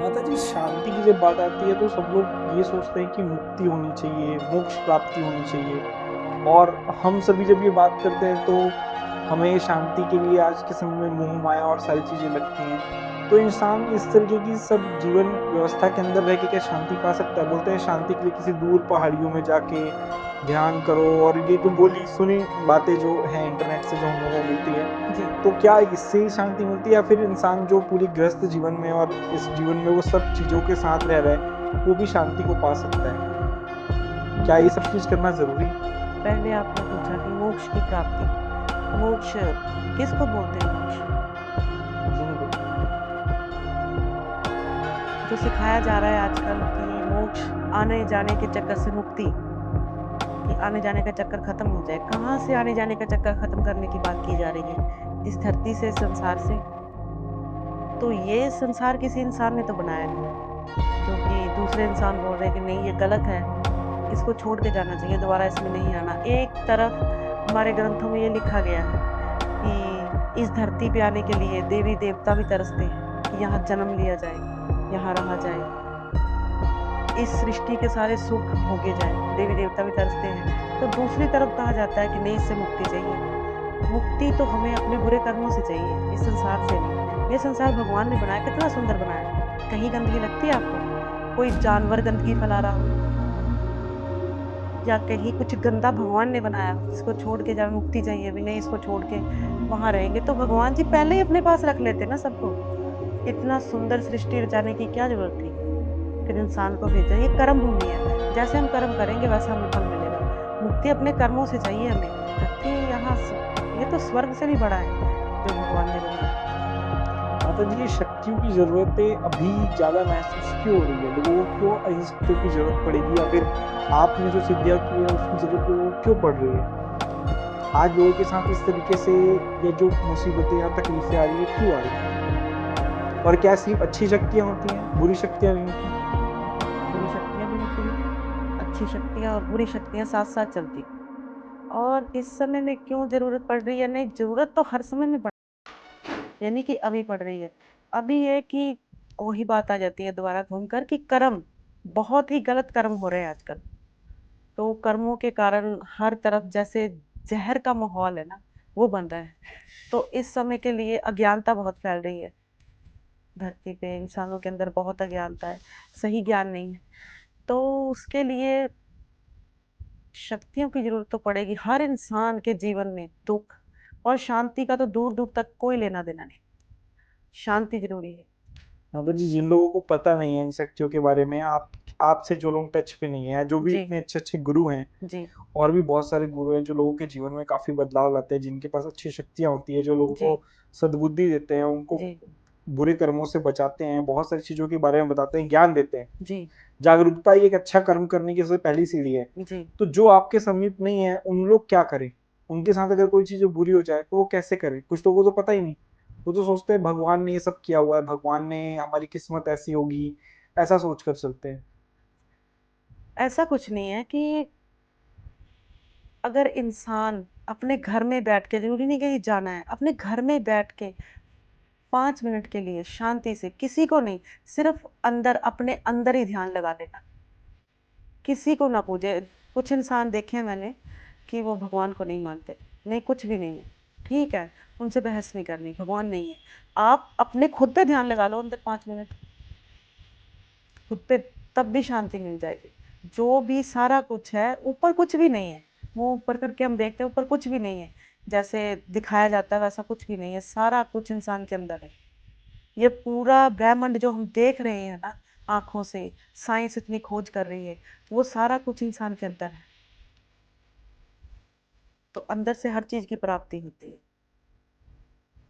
माता जी, शांति की जब बात आती है तो सब लोग ये सोचते हैं कि मुक्ति होनी चाहिए, मोक्ष प्राप्ति होनी चाहिए। और हम सभी जब ये बात करते हैं तो हमें शांति के लिए आज के समय में मोह माया और सारी चीज़ें लगती हैं। तो इंसान इस तरीके की सब जीवन व्यवस्था के अंदर रह के क्या शांति पा सकता है? बोलते हैं शांति के लिए किसी दूर पहाड़ियों में जाके ध्यान करो, और ये जो बोली सुनी बातें जो हैं इंटरनेट से जो हम लोगों को मिलती है, जी। तो क्या इससे ही शांति मिलती है, या फिर इंसान जो पूरी गृहस्थ जीवन में और इस जीवन में वो सब चीज़ों के साथ रह रहा है, वो भी शांति को पा सकता है? क्या ये सब मोक्ष चीज़ करना ज़रूरी है? पहले आपने पूछा कि मोक्ष की प्राप्ति, मोक्ष किसको बोलते हैं मोक्ष? जी, बिल्कुल। जो सिखाया जा रहा है आजकल कि मोक्ष आने-जाने के चक्कर से मुक्ति, कि आने-जाने का चक्कर खत्म हो जाए। कहाँ से आने-जाने का चक्कर खत्म करने की बात की जा रही है? इस धरती से, संसार से? तो ये संसार किसी इंसान ने तो बनाया नहीं, जो कि दूसरे इंसान बोल रहे हैं कि नहीं ये गलत है, इसको छोड़ के जाना चाहिए, दोबारा इसमें नहीं आना। एक तरफ हमारे ग्रंथों में ये लिखा गया है कि इस धरती पे आने के लिए देवी-देवता भी तरसते हैं कि यहाँ जन्म लिया जाए, यहाँ रहा जाए, इस सृष्टि के सारे सुख भोगे जाएँ, देवी-देवता भी तरसते हैं। तो दूसरी तरफ कहा जाता है कि नहीं इससे मुक्ति चाहिए। मुक्ति तो हमें अपने बुरे कर्मों से चाहिए, इस संसार से नहीं। ये संसार भगवान ने बनाया, कितना सुंदर बनाया है। कहीं गंदगी लगती है आपको? कोई जानवर गंदगी फैला रहा हो या कहीं कुछ गंदा भगवान ने बनाया हो, जिसको छोड़ के जाए मुक्ति चाहिए, अभी नहीं इसको छोड़ के वहाँ रहेंगे, तो भगवान जी पहले ही अपने पास रख लेते ना सबको। इतना सुंदर सृष्टि रचाने की क्या ज़रूरत थी? फिर इंसान को भेजा, ये कर्म भूमि है, जैसे हम कर्म करेंगे वैसा हमें फल मिलेगा। मुक्ति अपने कर्मों से चाहिए हमें। धरती यहाँ ये तो स्वर्ग से भी बड़ा है, जो भगवान ने बनाया। माता जी, ये शक्तियों की ज़रूरतें अभी ज़्यादा महसूस क्यों हो रही है? लोगों को क्यों ऐसी शक्तियों की ज़रूरत पड़ेगी, या फिर आपने जो सिद्धियाँ की हैं उसकी ज़रूरत लोगों को क्यों पड़ रही है? आज लोगों के साथ इस तरीके से ये जो मुसीबतें या तकलीफ़ें आ रही हैं, क्यों आ रही हैं? और क्या सिर्फ़ अच्छी शक्तियाँ होती हैं, बुरी शक्तियाँ नहीं होती? बुरी शक्तियाँ भी होती हैं, अच्छी शक्तियाँ और बुरी शक्तियाँ साथ-साथ चलती। और इस समय में क्यों ज़रूरत पड़ रही है? नहीं, ज़रूरत तो हर समय में यानी कि अभी पड़ रही है। अभी ये कि वही बात आ जाती है दोबारा घूम कर कि कर्म, बहुत ही गलत कर्म हो रहे हैं आजकल। तो कर्मों के कारण हर तरफ जैसे ज़हर का माहौल है ना, वो बन रहा है। तो इस समय के लिए अज्ञानता बहुत फैल रही है। धरती पे इंसानों के अंदर बहुत अज्ञानता है, सही ज्ञान नहीं है। तो उसके लिए शक्तियों की ज़रूरत तो पड़ेगी। हर इंसान के जीवन में दुःख और शांति का तो दूर-दूर तक कोई लेना-देना नहीं। शांति ज़रूरी है। हाँ, तो जी, जिन लोगों को पता नहीं है इन शक्तियों के बारे में, आप आपसे जो लोग टच पे नहीं है, जो भी जी, इतने अच्छे-अच्छे गुरु हैं, जी, और भी बहुत सारे गुरु हैं जो लोगों के जीवन में काफ़ी बदलाव लाते हैं, जिनके पास अच्छी शक्तियाँ होती हैं, जो लोगों जी, को सद्बुद्धि देते हैं, उनको जी, बुरे कर्मों से बचाते हैं, बहुत सारी चीज़ों के बारे में बताते हैं, ज्ञान देते हैं। जी, जागरूकता ही एक अच्छा कर्म करने की सबसे पहली सीढ़ी है। जी। तो जो आपके समीप नहीं है, उन लोग क्या करें? उनके साथ अगर कोई चीज़ बुरी हो जाए, तो वो कैसे करें? कुछ लोगों को तो पता ही नहीं। वो तो सोचते हैं भगवान ने ये सब किया हुआ है, भगवान ने हमारी किस्मत ऐसी होगी, ऐसा सोच कर चलते हैं। ऐसा कुछ नहीं है कि अगर इंसान अपने घर में बैठ के ज़रूरी नहीं कहीं जाना है, अपने घर में बैठ के 5 मिनट के लिए शांति से किसी को नहीं, सिर्फ़ अंदर अपने अंदर ही ध्यान लगा लेना। किसी को ना पूजे। कुछ इंसान देखे हैं मैंने कि वो भगवान को नहीं मानते। नहीं, कुछ भी नहीं है। ठीक है, उनसे बहस नहीं करनी, भगवान नहीं है। आप अपने खुद पे ध्यान लगा लो अंदर 5 मिनट, खुद पे, तब भी शांति मिल जाएगी। जो भी सारा कुछ है, ऊपर कुछ भी नहीं है। मुँह ऊपर करके हम देखते हैं, ऊपर कुछ भी नहीं है। जैसे दिखाया जाता है वैसा कुछ भी नहीं है, सारा कुछ इंसान के अंदर है। ये पूरा ब्रह्मांड जो हम देख रहे हैं ना आँखों से, साइंस इतनी खोज कर रही है, वो सारा कुछ इंसान के अंदर है। तो अंदर से हर चीज़ की प्राप्ति होती है।